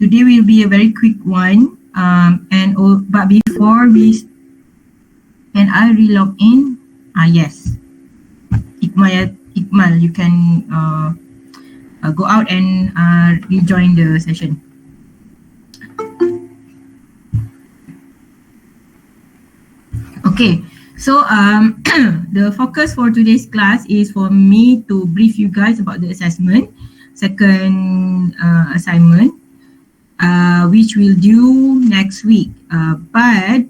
today will be a very quick one. But before can I relog in? Yes. Ikmal, you can go out and rejoin the session. Okay, so the focus for today's class is for me to brief you guys about the second assignment, which we'll do next week. But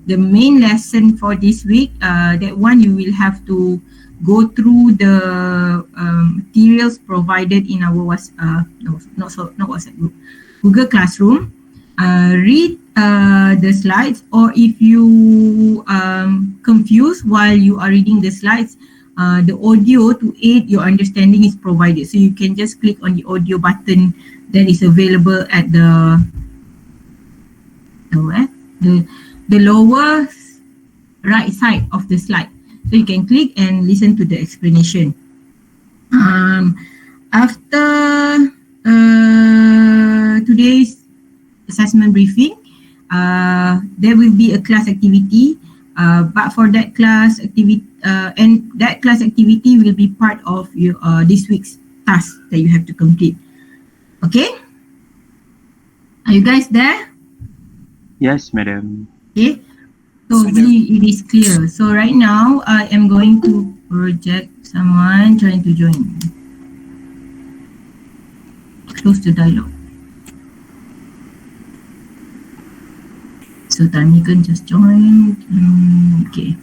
the main lesson for this week, that one you will have to go through the materials provided in our not WhatsApp group, Google Classroom. Read the slides, or if you confused while you are reading the slides, the audio to aid your understanding is provided. So you can just click on the audio button that is available at the lower right side of the slide. So you can click and listen to the explanation. After today's assessment briefing, there will be a class activity, but for that class activity, and that class activity will be part of your this week's task that you have to complete. Okay, are you guys there? Yes, madam. Okay, so it is clear. So right now I am going to project someone trying to join. Close the dialogue. So Tani can just join. Okay.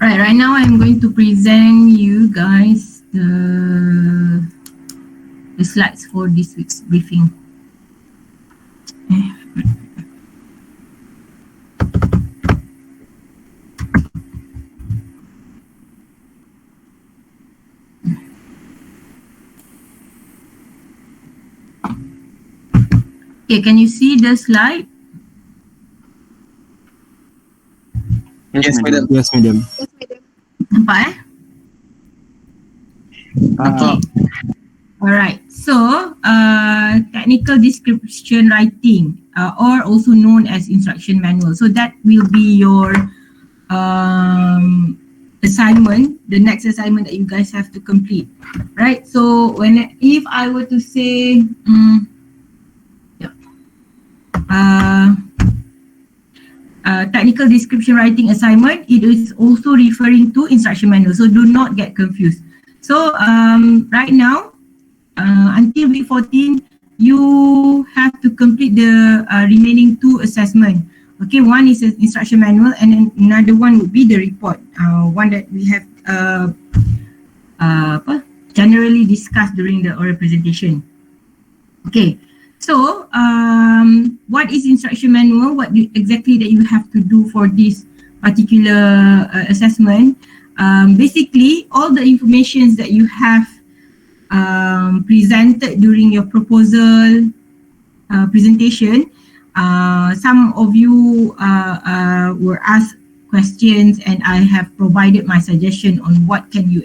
Right now I'm going to present you guys the slides for this week's briefing. Okay, can you see the slide? Yes, madam. Yes, madam. Nampak Okay. Alright. So, technical description writing, or also known as instruction manual. So that will be your assignment, the next assignment that you guys have to complete, right? So if I were to say, technical description writing assignment, it is also referring to instruction manual. So do not get confused. So right now, until week 14, you have to complete the remaining 2 assessments. Okay, one is an instruction manual, and then another one would be the report, one that we have generally discussed during the oral presentation. Okay, so what is instruction manual? What exactly that you have to do for this particular assessment? Basically, all the information that you have presented during your proposal presentation, some of you were asked questions, and I have provided my suggestion on what can you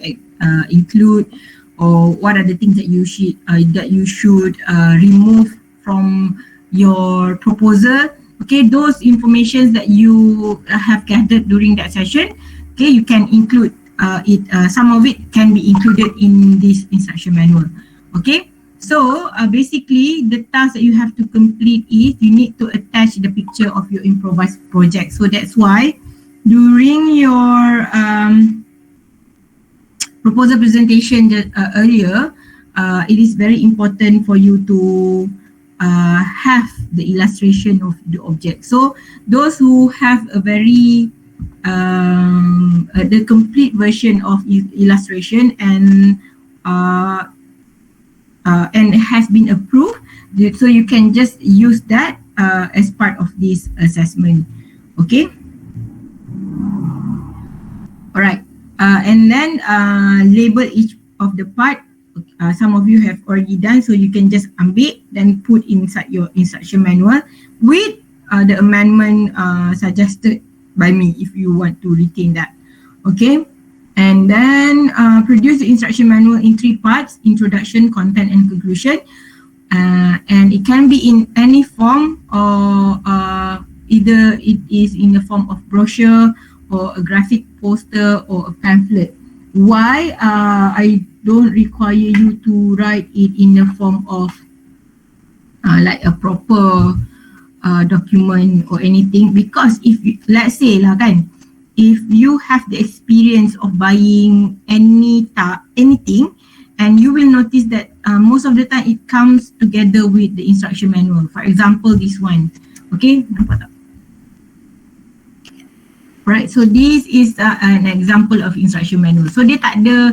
include, or what are the things that you should remove from your proposal. Okay, those informations that you have gathered during that session, okay, you can include it. Some of it can be included in this instruction manual. Okay, so basically the task that you have to complete is you need to attach the picture of your improvised project. So that's why during your proposal presentation earlier, it is very important for you to have the illustration of the object. So those who have a very the complete version of illustration and has been approved, so you can just use that as part of this assessment. Okay. All right. And then label each of the part. Some of you have already done, so you can just ambil then put inside your instruction manual with the amendment suggested by me if you want to retain that. Okay, and then produce the instruction manual in 3 parts: introduction, content, and conclusion. and it can be in any form, or either it is in the form of brochure or a graphic poster or a pamphlet. Why I don't require you to write it in the form of like a proper document or anything? Because if let's say lah kan, if you have the experience of buying anything, and you will notice that most of the time it comes together with the instruction manual. For example, this one. Okay, nampak tak? Right, so this is an example of instruction manual. So dia tak ada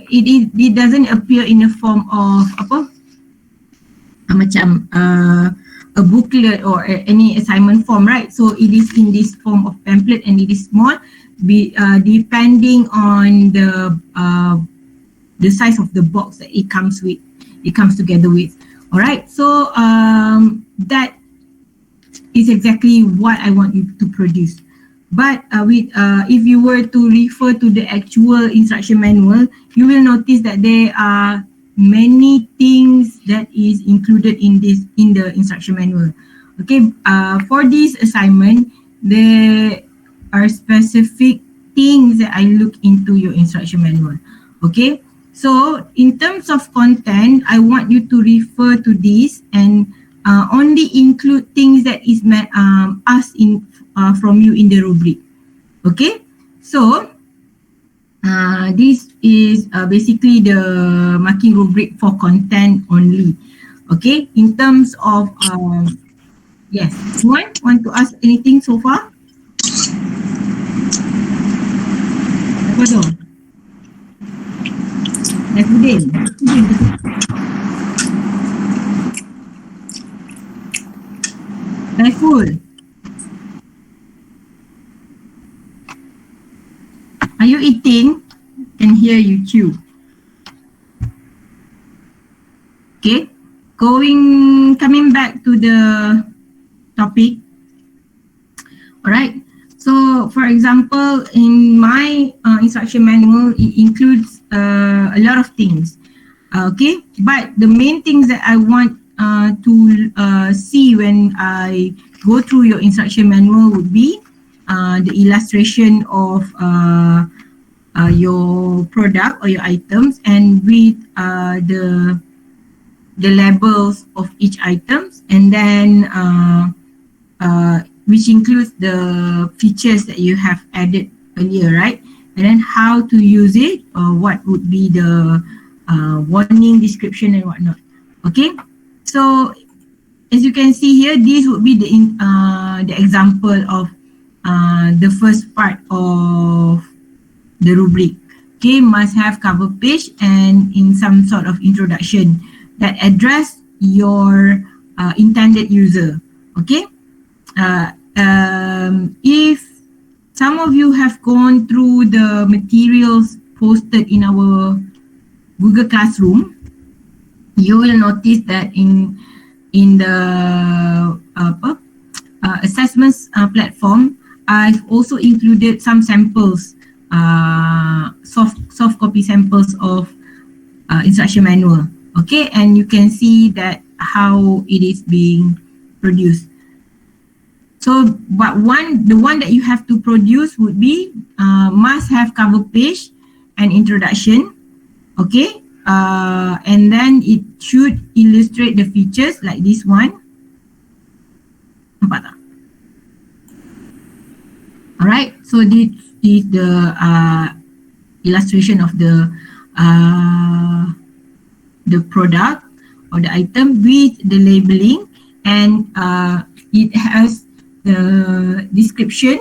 it doesn't appear in the form of apa? Macam a booklet or any assignment form, right? So it is in this form of pamphlet, and it is small, depending on the size of the box that it comes together with. All right, so that is exactly what I want you to produce. But if you were to refer to the actual instruction manual, you will notice that there are many things that is included in the instruction manual. Okay, for this assignment, there are specific things that I look into your instruction manual. Okay, so in terms of content, I want you to refer to this and only include things that is asked from you in the rubric. Okay, so this is basically the marking rubric for content only. Okay, in terms of yes, anyone want to ask anything so far? Apa tu? Naifudin. Naiful. Are you eating? Can hear you chew. Okay, coming back to the topic. All right. So, for example, in my instruction manual, it includes a lot of things. Okay, but the main things that I want to see when I go through your instruction manual would be the illustration of your product or your items, and with the labels of each items, and then which includes the features that you have added earlier, right? And then how to use it, or what would be the warning, description, and whatnot. Okay, so as you can see here, this would be the example of the first part of the rubric. Okay, must have cover page and in some sort of introduction that address your intended user. Okay, if some of you have gone through the materials posted in our Google Classroom, you will notice that in the assessments platform, I've also included some samples, soft copy samples of instruction manual. Okay, and you can see that how it is being produced. So, but the one that you have to produce would be must have cover page and introduction. Okay, and then it should illustrate the features like this one. Nampak tak? Alright, so this is the illustration of the product or the item with the labeling, and it has the description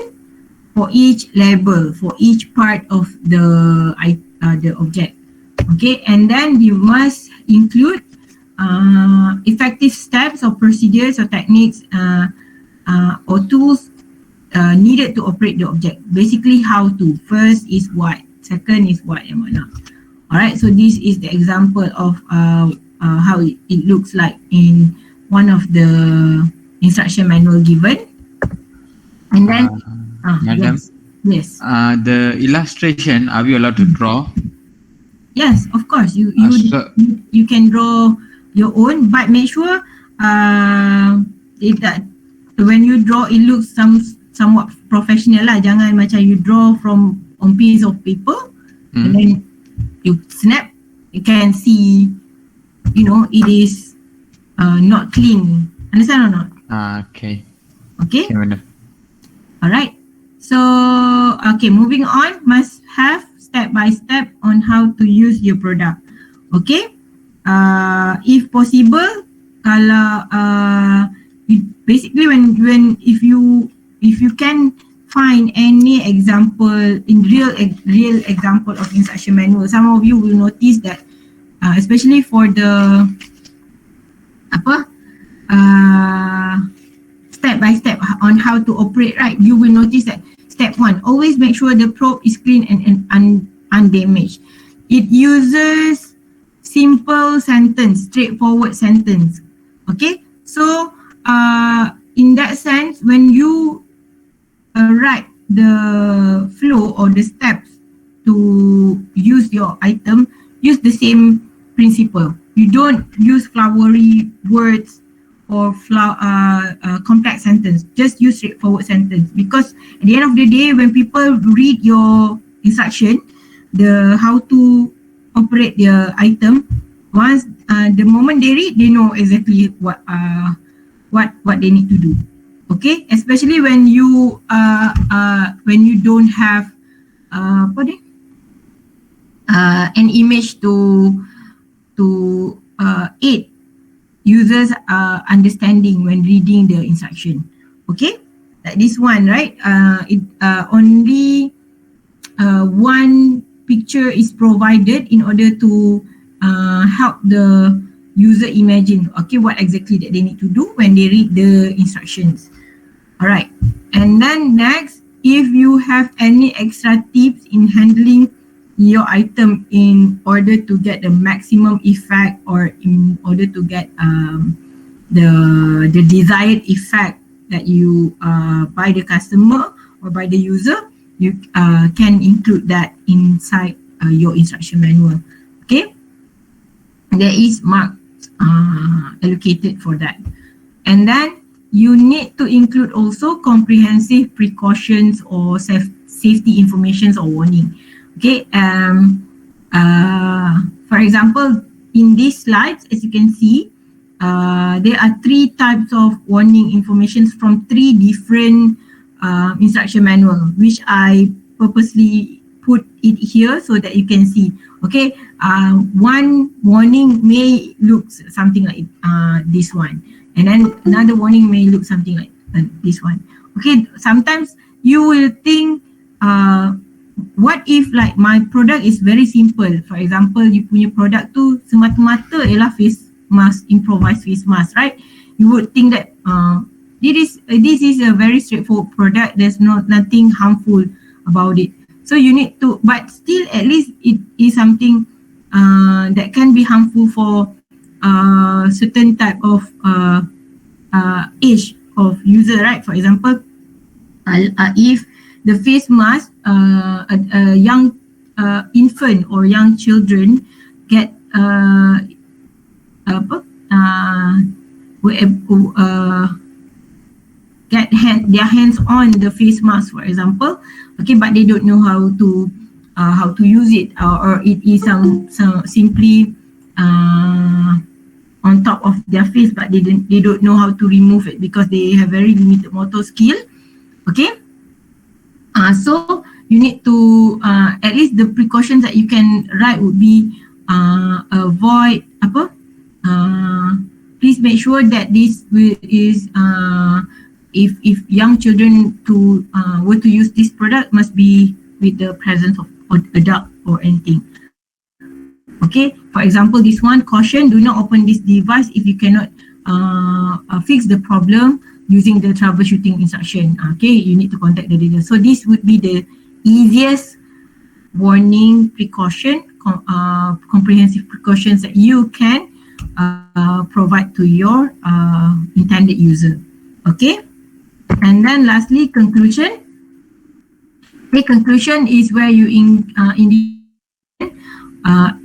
for each label, for each part of the object. Okay, and then you must include effective steps or procedures or techniques or tools needed to operate the object. Basically, how to. First is what, second is what, and whatnot. Alright, so this is the example of how it looks like in one of the instruction manual given. And then, Madam, yes. The illustration, are we allowed to draw? Yes, of course. You So- can draw your own, but make sure that when you draw, it looks somewhat professional lah. Jangan macam you draw from on piece of paper and then you snap. You can see, you know, it is not clean. Understand or not? Okay. Okay. Okay, madam. Alright. So, okay, moving on, must have step by step on how to use your product. Okay. If possible, kalau basically if you can find any example in real example of instruction manual, some of you will notice that especially for the step by step on how to operate, right? You will notice that step 1, always make sure the probe is clean and undamaged. It uses simple sentence, straightforward sentence. Okay, so in that sense, when you write the flow or the steps to use your item, use the same principle. You don't use flowery words or complex sentence. Just use straightforward sentence, because at the end of the day, when people read your instruction, the how to operate the item, once the moment they read, they know exactly what they need to do. Okay, especially when you don't have an image to aid users understanding when reading the instruction. Okay, like this one, right? Only one picture is provided in order to help the user imagine, okay, what exactly that they need to do when they read the instructions. Alright, and then next, if you have any extra tips in handling your item in order to get the maximum effect, or in order to get the desired effect that you by the customer or by the user, you can include that inside your instruction manual. Okay, there is mark allocated for that. And then you need to include also comprehensive precautions or safety information or warning. Okay, for example, in these slides, as you can see, there are 3 types of warning information from 3 different instruction manual, which I purposely put it here so that you can see. Okay, one warning may look something like this one, and then another warning may look something like this one. Okay, sometimes you will think, what if like my product is very simple? For example, you punya product tu semata-mata ialah face mask, improvised face mask, right? You would think that this is a very straightforward product. There's nothing harmful about it. So you need to, but still at least it is something that can be harmful for certain type of age of user, right? For example, if the face mask, a young infant or young children get their hands on the face mask, for example, okay, but they don't know how to use it, or it is simply on top of their face, but they don't know how to remove it because they have very limited motor skill. Okay, so you need to at least the precautions that you can write would be avoid please make sure that this is if young children were to use this product, must be with the presence of adult or anything. Okay, for example, this one, caution, do not open this device if you cannot fix the problem using the troubleshooting instruction. Okay, you need to contact the dealer. So this would be the easiest warning precaution, comprehensive precautions that you can provide to your intended user. Okay, and then lastly, conclusion. Okay, conclusion is where you indicate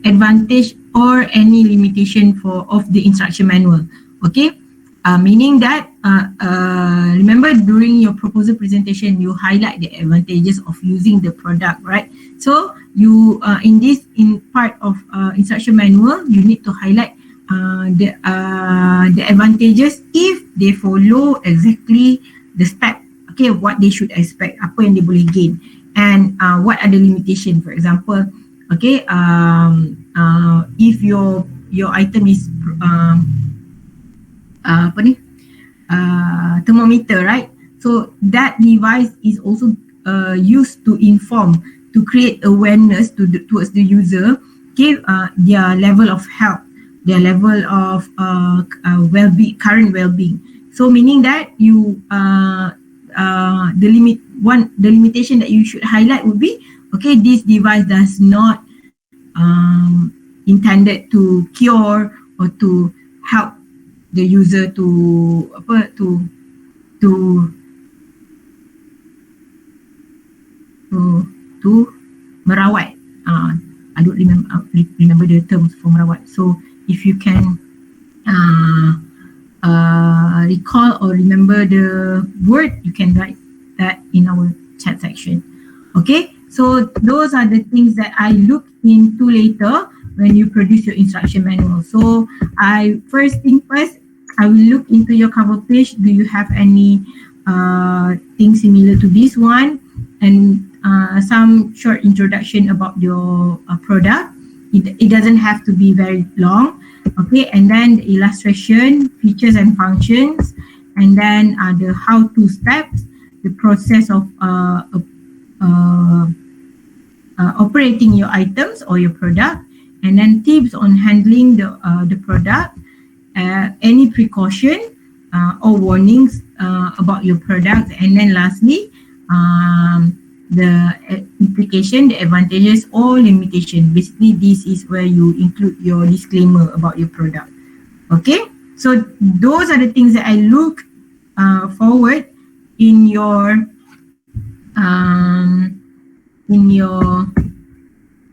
advantage or any limitation of the instruction manual. Okay, meaning that remember during your proposal presentation you highlight the advantages of using the product, right? So you in part of instruction manual you need to highlight the advantages if they follow exactly the step. Okay, what they should expect, apa yang dia boleh gain, and what are the limitation. For example, okay, if your item is thermometer, right? So that device is also used to inform, to create awareness towards the user, okay, their level of health, their level of well-being, current well-being. So meaning that you the limitation that you should highlight would be, okay, this device does not intended to cure or to help the user to merawat. I don't remember the terms for merawat. So if you can recall or remember the word, you can write that in our chat section. Okay, so those are the things that I look into later when you produce your instruction manual. So first thing first, I will look into your cover page. Do you have any things similar to this one, and some short introduction about your product. It doesn't have to be very long. Okay, and then the illustration, features and functions, and then the how-to steps, the process of operating your items or your product, and then tips on handling the product, any precaution or warnings about your product, and then lastly the implication, the advantages or limitation. Basically, this is where you include your disclaimer about your product. Okay, so those are the things that I look forward in your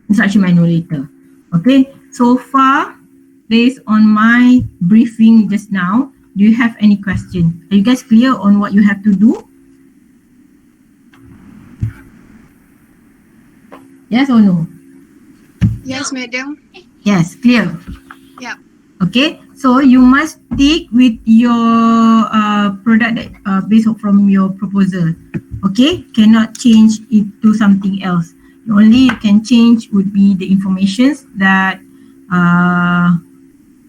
instruction manual later. Okay, so far based on my briefing just now, do you have any question? Are you guys clear on what you have to do? Yes or no? Yes, madam. Yes, clear. Yeah. Okay, so you must stick with your product that based from your proposal. Okay, cannot change it to something else. The only you can change would be the informations that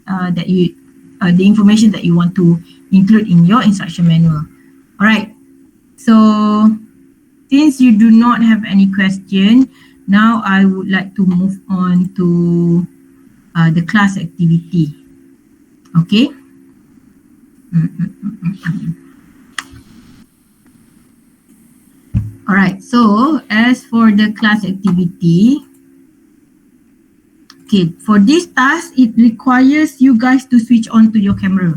the information that you want to include in your instruction manual. All right. So since you do not have any question, now I would like to move on to the class activity. Okay. All right. So as for the class activity, okay, for this task, it requires you guys to switch on to your camera.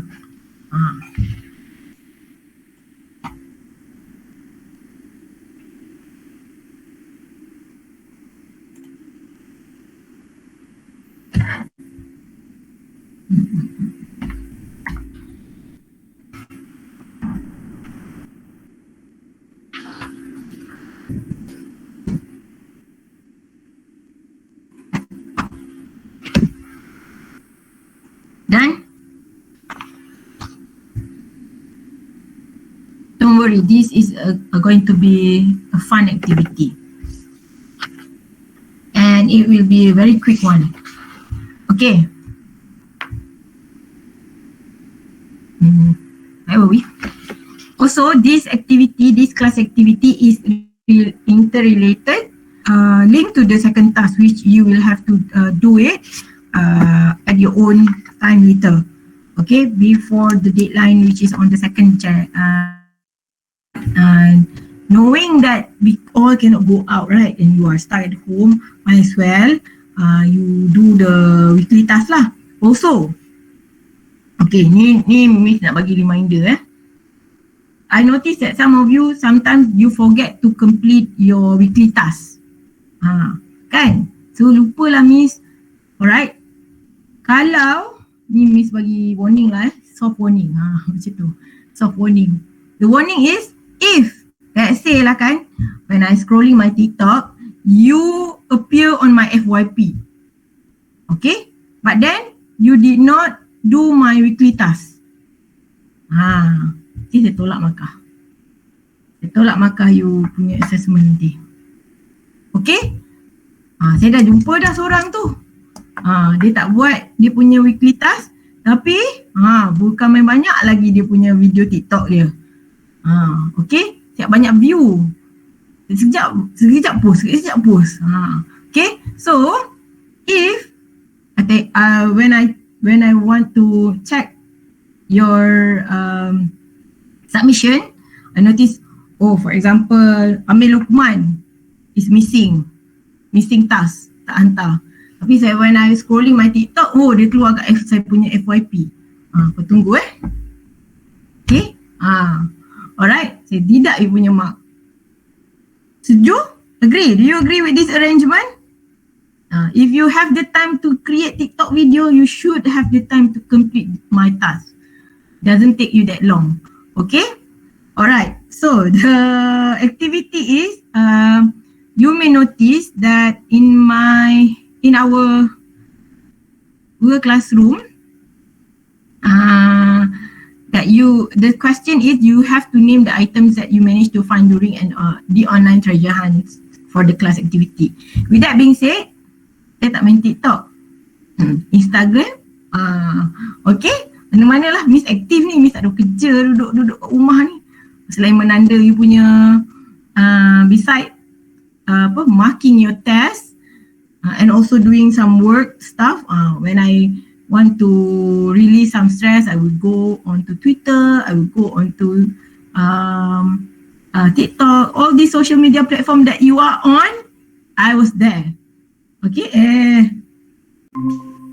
Done? Don't worry, this is going to be a fun activity. And it will be a very quick one. Okay. Where were we? Also, this class activity is interrelated, linked to the second task, which you will have to do it at your own time later. Okay, before the deadline, which is on the second knowing that we all cannot go out, right? And you are stuck at home, might as well you do the weekly task lah. Also, okay, ni Miss nak bagi reminder. I notice that some of you sometimes you forget to complete your weekly task. Kan? So lupa lah Miss. Alright. Kalau ni Miss bagi warning lah, soft warning. Macam tu. Soft warning. The warning is if let's say lah kan, when I scrolling my TikTok, you appear on my FYP. Okay? But then you did not do my weekly task. Okay, saya tolak markah. Saya tolak markah you punya assessment nanti. Okay? Saya dah jumpa dah seorang tu. Dia tak buat dia punya weekly task, tapi bukan main banyak lagi dia punya video TikTok dia. Okay? Siap banyak view. Sekejap post. Okay? So, if when I want to check your submission, I notice, for example, Amir Lukman is missing task, tak hantar. Tapi when I scrolling my TikTok, dia keluar kat saya punya FYP. Kau tunggu Okay? Alright, saya tidak you punya mark. Setuju? Agree? Do you agree with this arrangement? If you have the time to create TikTok video, you should have the time to complete my task. Doesn't take you that long. Okay? Alright, so the activity is, you may notice that in our Google Classroom, the question is you have to name the items that you managed to find during the online treasure hunt for the class activity. With that being said, saya tak main TikTok, Instagram, okay, mana-mana lah Miss aktif ni, Miss tak ada kerja, duduk kat rumah ni. Selain menanda you punya beside marking your test and also doing some work stuff, when I want to release some stress, I will go onto Twitter, I will go onto TikTok, all these social media platform that you are on, I was there. Okay,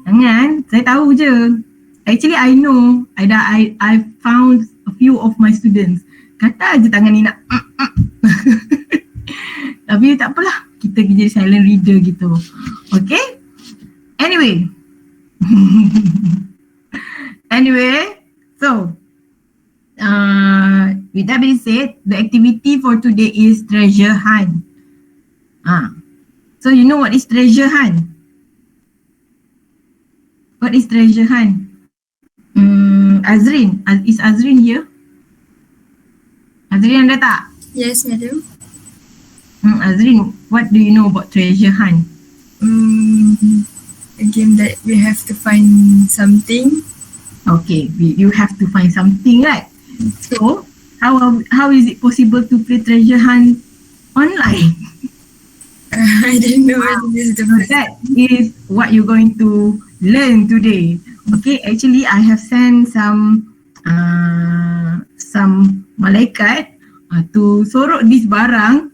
jangan, saya tahu je. Actually I know, I found a few of my students, kata aje tangan ni nak tapi tak apalah, kita jadi silent reader gitu. Okay, anyway so with that being said, the activity for today is treasure hunt. So you know what is treasure hunt? What is treasure hunt? Azrin, is Azrin here? Azrin ada tak? Yes, madam. Azrin, what do you know about treasure hunt? A game that we have to find something. Okay, you have to find something, right? So, how is it possible to play treasure hunt online? I didn't know what this is the first. That is what you're going to learn today. Okay, actually I have sent some malaikat to sorok this barang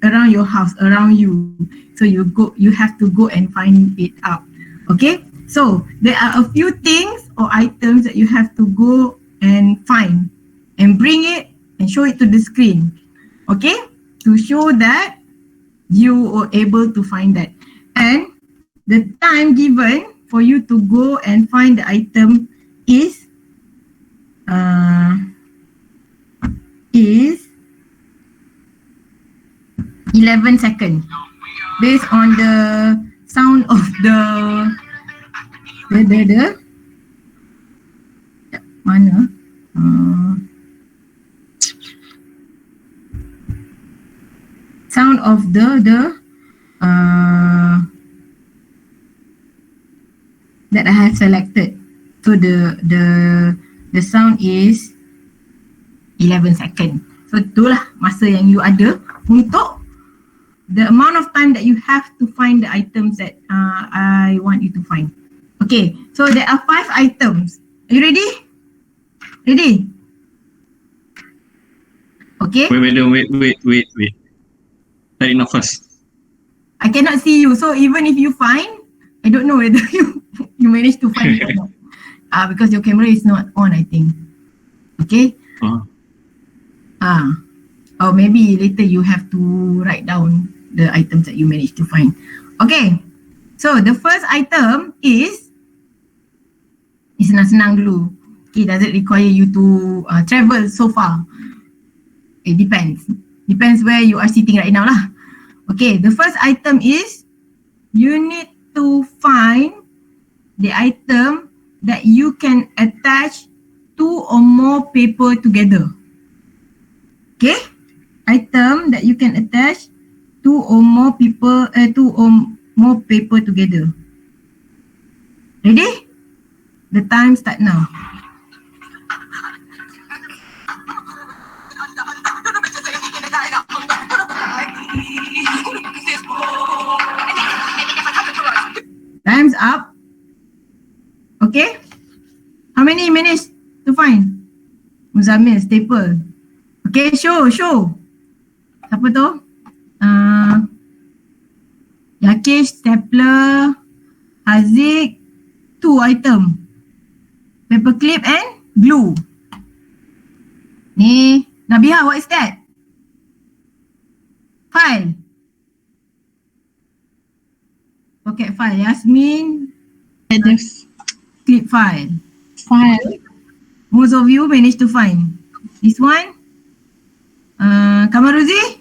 around your house, around you. So you have to go and find it out. Okay, so there are a few things or items that you have to go and find and bring it and show it to the screen. Okay, to show that you are able to find that, and the time given for you to go and find the item is 11 seconds based on the sound of the mana sound of the that I have selected. So the sound is 11 seconds. So itulah masa yang you ada untuk the amount of time that you have to find the items that I want you to find. Okay, so there are 5 items. Are you ready? Ready? Okay. Wait. Tarik nafas. I cannot see you, so even if you find, I don't know whether you manage to find it or not. Because your camera is not on, I think. Okay. Or maybe later you have to write down the items that you managed to find. Okay, so the first item is Ni senang-senang dulu. Okay, does it require you to travel so far? It depends. Depends where you are sitting right now lah. Okay, the first item is you need to find the item that you can attach 2 or more paper together. Okay, item that you can attach 2 or more paper together. Ready? The time start now. Time's up. Okay. How many minutes to find? Muzammil, staple. Okay, show. Siapa tu? Yakish, stapler, Haziq, 2 item. Paperclip and glue. Ni, Nabiha, what is that? File. Pocket file. Yasmin, clip file. Most of you managed to find. This one. Kamaruzi?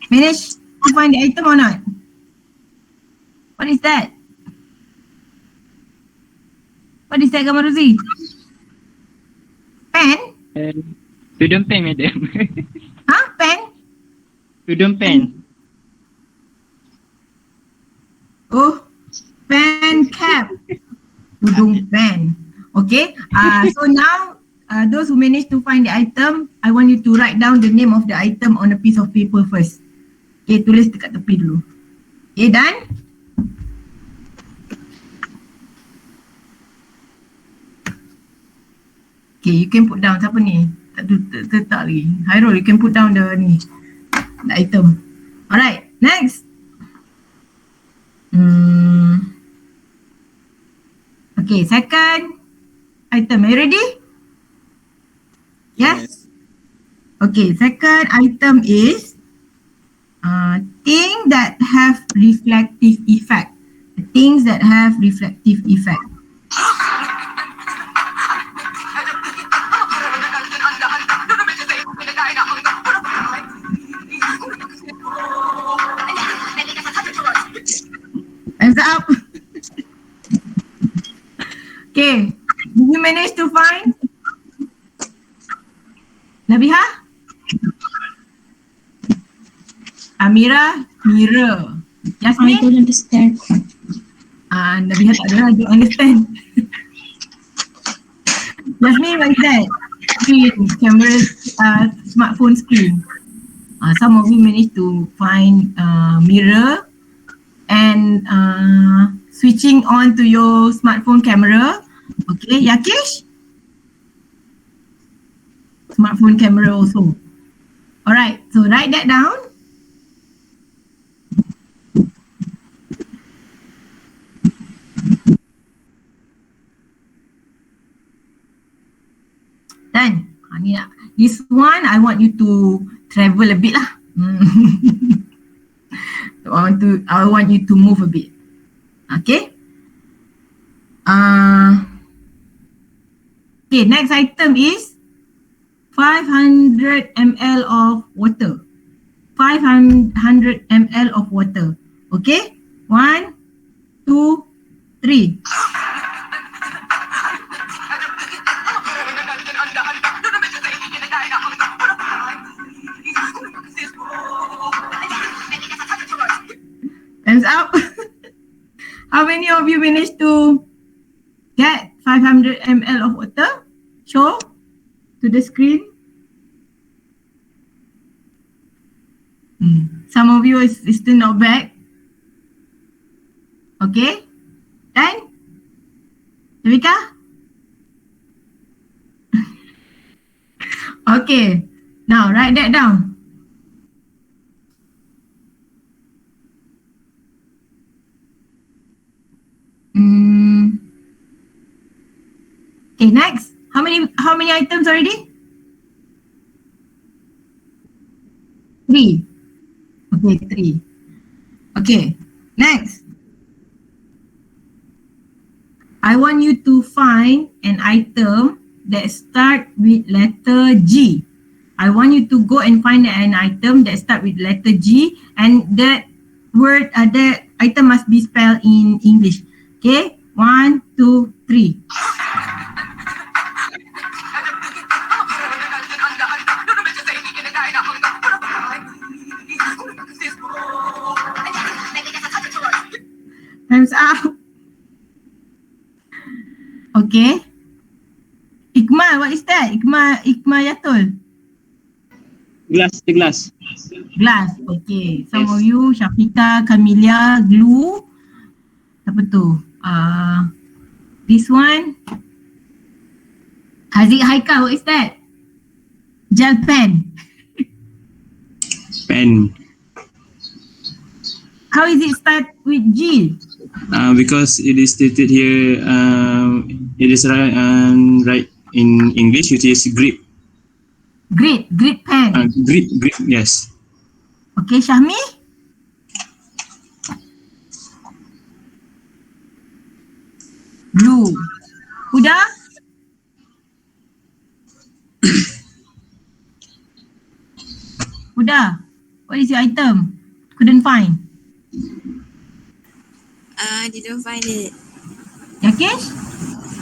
Managed to find the item or not? What is that? What is that, Kamaruzi? Pen? Student pen, madam. Huh? Pen? Student pen. Oh, pen cap. Tudung pen. Okay. So now, those who managed to find the item, I want you to write down the name of the item on a piece of paper first. Okay, tulis dekat tepi dulu. Okay, done? Okay, you can put down. Siapa ni? Tak lagi. Hairul, you can put down the item. Alright, next. Okay, second item. Are you ready? Yes? Okay, second item is things that have reflective effect. Things that have reflective effect. Hands up. Okay, did you manage to find? Nabiha? Amira, mirror. I Yasmin? don't understand. Nabiha tak ada, I don't understand. Yasmin, what is that? Screen, camera, smartphone screen. Some of you managed to find mirror and switching on to your smartphone camera. Okay, Yakish? Smartphone camera also. Alright, so write that down. Done. This one, I want you to travel a bit lah. I want you to move a bit. Okay. Okay, next item is 500 ml of water. 500 ml of water. Okay. 1, 2, 3. Hands up. How many of you managed to get 500 ml of water? Show to the screen. Some of you is still not back. Okay. Done? Devika? Okay. Now write that down. Okay, next. How many items already? 3. Okay, 3. Okay, next. I want you to find an item that start with letter G. I want you to go and find an item that start with letter G, and that word, that item must be spelled in English. Okay, 1, 2, 3. Time's up. Okay. Ikmal, what is that? Ikmal Yatul. Glass, the glass. Glass. Okay. Some Yes. of you, Syafika, Camelia, glue. Apa tu? This one. Haziq Haikal, what is that? Gel pen. Pen. How is it start with G? Because it is stated here, it is right in English, which is grip. Grit pen. Grip, yes. Okay, Syahmi? Blue. Huda? Huda, what is your item? Couldn't find. Didn't find it. Yakin?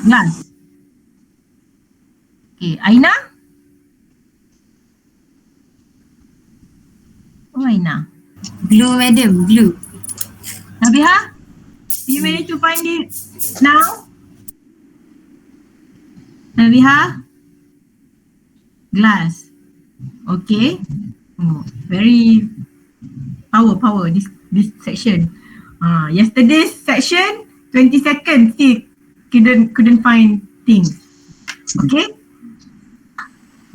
Glass. Okay, Aina? Oh, Aina. Blue, madam, blue. Nabiha? You manage to find it now? Nabiha? Glass. Okay. Oh, very power this section. Yesterday's section 20 seconds still couldn't find things. Okay.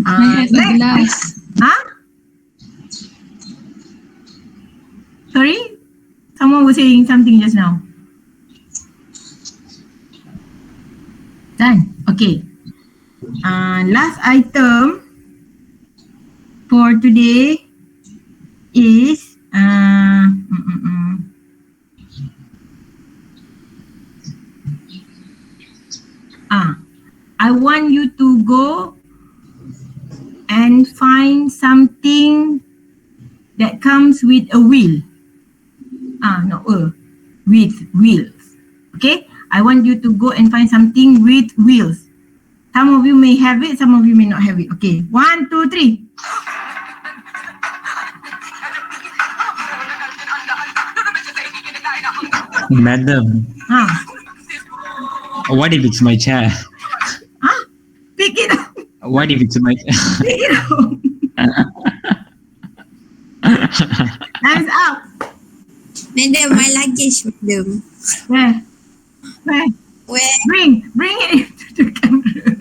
Glass. Huh? Sorry? Someone was saying something just now. Done. Okay. Last item for today is I want you to go and find something that comes with a wheel. Not with wheels. Okay? I want you to go and find something with wheels. Some of you may have it, some of you may not have it. Okay, 1, 2, 3. Madam, what if it's my chair? Pick it up. What if it's my Pick it up. Time's up. Madam, my luggage, madam. Where? Where? Bring it to the camera.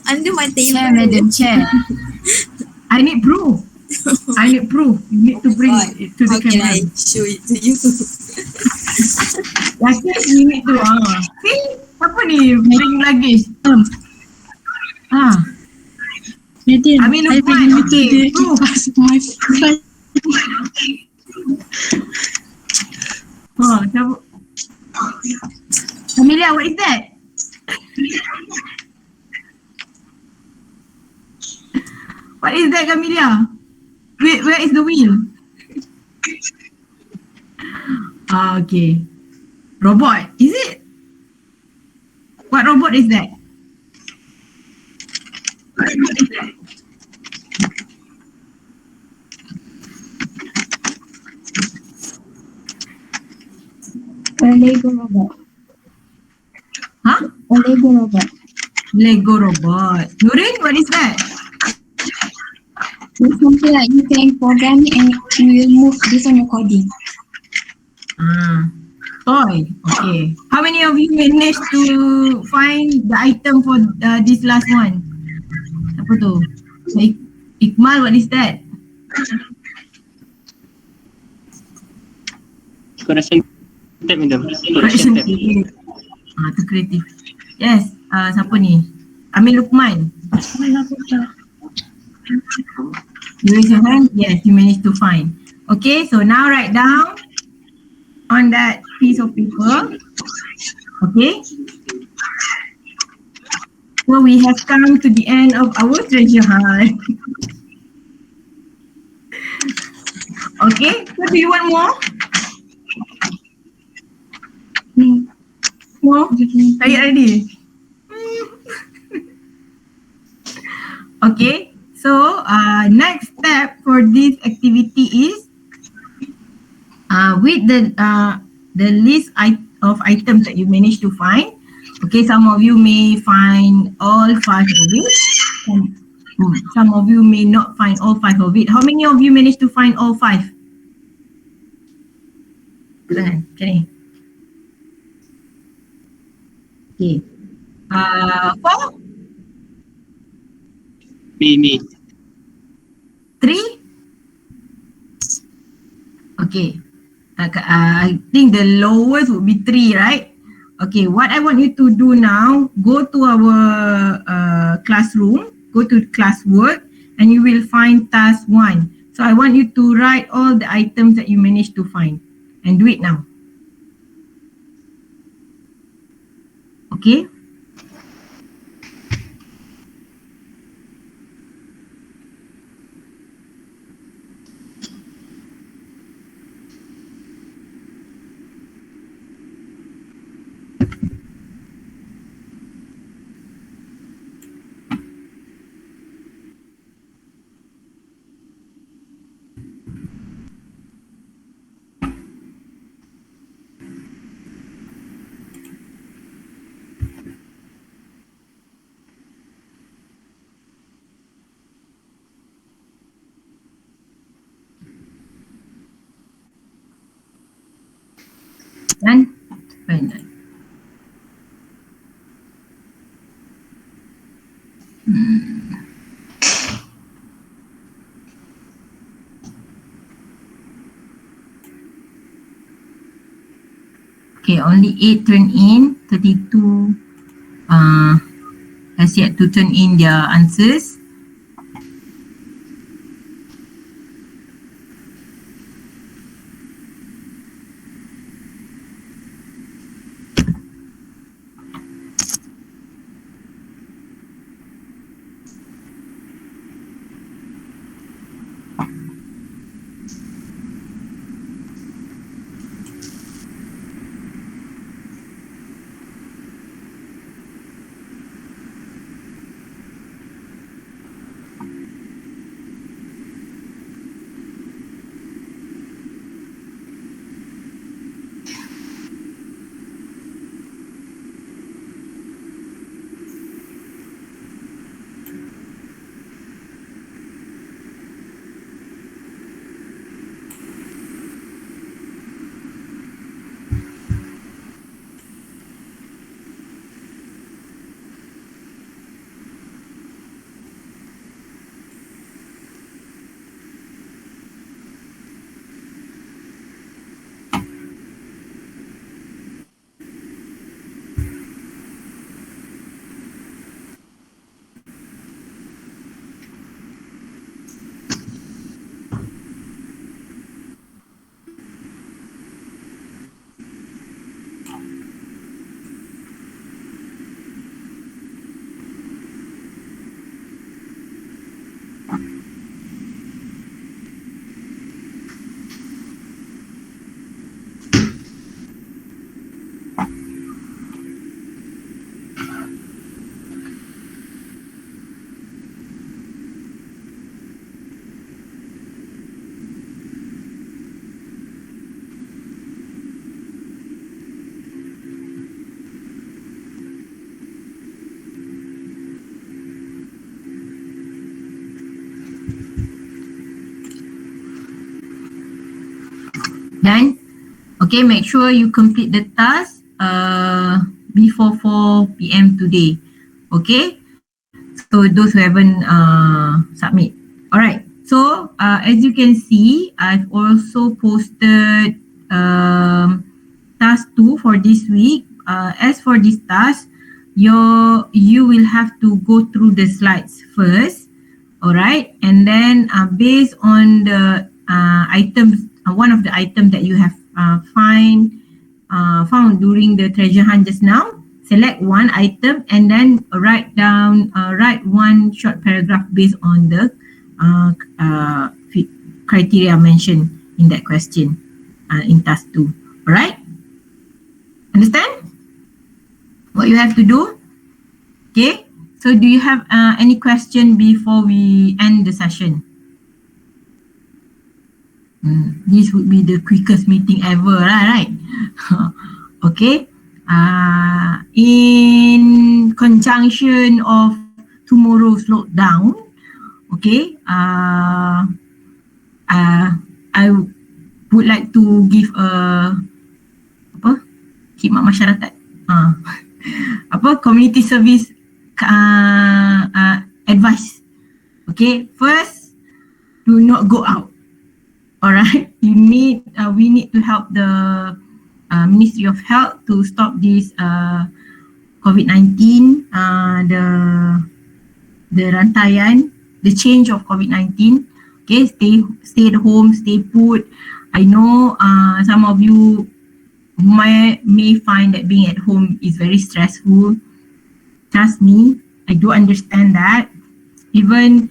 Under my table. Chair, madam, chair. I need proof. You need to bring it to the How can camera. I show it to you? Luggage you need to see? Apa ni? Bring luggage. Madam, I mean, look fine. Okay, proof. my friend. Amelia, what is that? What is that, Amelia? Where is the wheel? Okay. Robot, is it? What robot is that? A Lego robot. Huh? A Lego robot. Lego robot. Nurin, what is that? It's something like you can program it and you will move based on your coding. Toy. Okay. How many of you managed to find the item for this last one? Apa tu? Ikmal, what is that? Correction tab, madam. Correction Correction tab. tape. Tu kreatif. Yes. Siapa ni? Amin Lukman. You raise your hand? Yes, you managed to find. Okay, so now write down on that piece of paper. Okay. So we have come to the end of our treasure hunt. Okay, so do you want more? More? Tired already? Okay, so next step for this activity is with the list of items that you managed to find. Okay, some of you may find all 5 of it. And some of you may not find all 5 of it. How many of you managed to find all 5? Macam ni. Okay. 4? Me. 3? Okay. I think the lowest would be 3, right? Okay, what I want you to do now, go to our classroom, go to classwork, and you will find task 1. So I want you to write all the items that you managed to find and do it now. Okay? Done? Very nice. Okay, only 8 turn in, 32 has yet to turn in their answers. Done? Okay, make sure you complete the task before 4 p.m. today. Okay? So those who haven't submit. Alright, so as you can see, I've also posted task 2 for this week. As for this task, you will have to go through the slides first. Alright, and then based on the items, one of the items that you have find found during the treasure hunt just now, select one item and then write one short paragraph based on the criteria mentioned in that question in task 2. Alright? Understand what you have to do? Okay, so do you have any question before we end the session? This would be the quickest meeting ever, right? Okay. In conjunction of tomorrow's lockdown, okay, I would like to give khidmat masyarakat, community service advice. Okay, first, do not go out. Alright, we need to help the Ministry of Health to stop this COVID-19, the rantaian, the change of COVID-19. Okay, stay at home, stay put. I know some of you may find that being at home is very stressful. Trust me, I do understand that. Even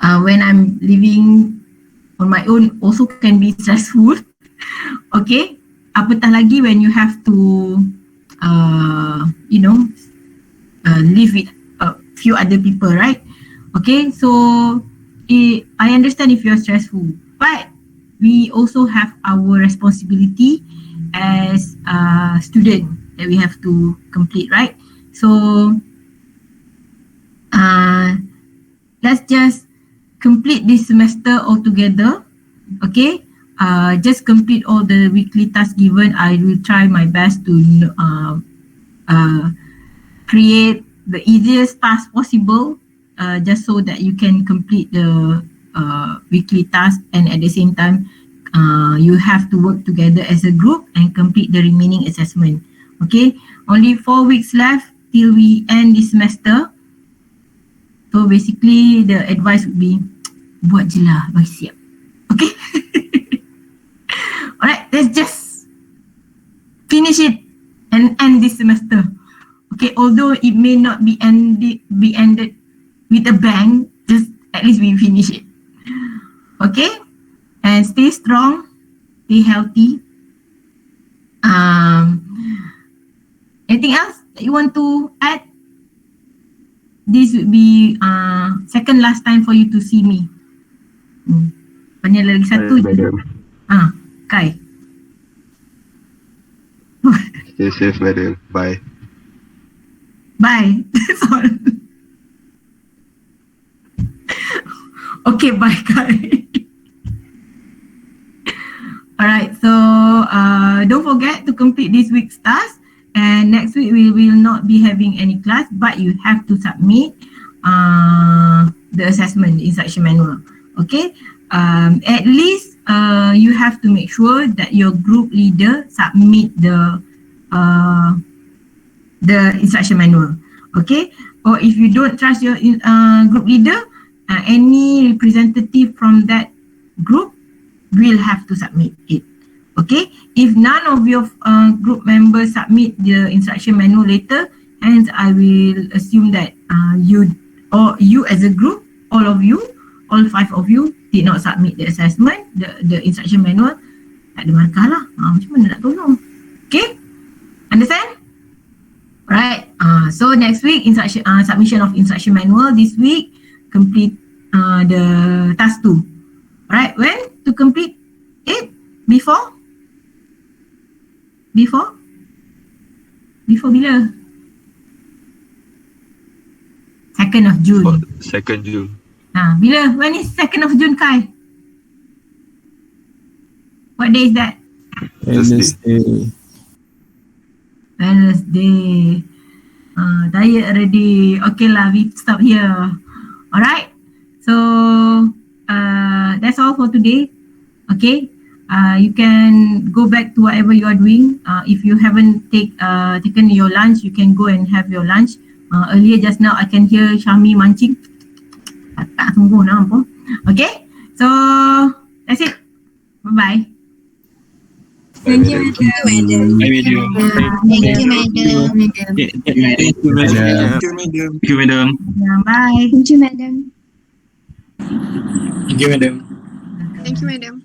when I'm living on my own also can be stressful. Okay, apatah lagi when you have to live with a few other people, right? Okay, so I understand if you're stressful, but we also have our responsibility as a student that we have to complete, right? So let's just complete this semester altogether. Okay, just complete all the weekly tasks given. I will try my best to create the easiest task possible, just so that you can complete the weekly task, and at the same time you have to work together as a group and complete the remaining assessment. Okay, only 4 weeks left till we end this semester. So basically the advice would be, buat je lah, bagi siap. Okay. Alright, let's just finish it and end this semester. Okay, although it may not be ended with a bang, just at least we finish it. Okay, and stay strong, stay healthy. Anything else that you want to add? This would be second last time for you to see me. Banyak lagi satu je. Kai. Stay safe, madam. Bye. Bye. That's all. Okay, bye, Kai. Alright, so don't forget to complete this week's task. And next week we will not be having any class, but you have to submit the assessment instruction manual. Okay, at least you have to make sure that your group leader submit the instruction manual. Okay, or if you don't trust your group leader, any representative from that group will have to submit it. Okay, if none of your group members submit the instruction manual later, hence I will assume that you as a group, all 5 of you did not submit the assessment, the instruction manual. Tak ada markah lah. Macam mana nak tolong? Okay, understand? Right. So next week submission of instruction manual. This week complete the task 2. Alright, when to complete it? Before bila? 2nd of June. 2nd June. Bila? When is 2nd of June, Kai? What day is that? Wednesday. Tired already. Okay lah, we stop here. Alright. So that's all for today. Okay. You can go back to whatever you are doing. If you haven't taken your lunch, you can go and have your lunch. Earlier just now, I can hear Syami mancing. Tak tunggu nak apa. Okay, so that's it. Bye-bye. Thank you, madam. Bye, madam. Thank you, madam. Thank you, madam. Thank you, madam. Bye. Thank you, madam. Thank you, madam. Thank you, madam.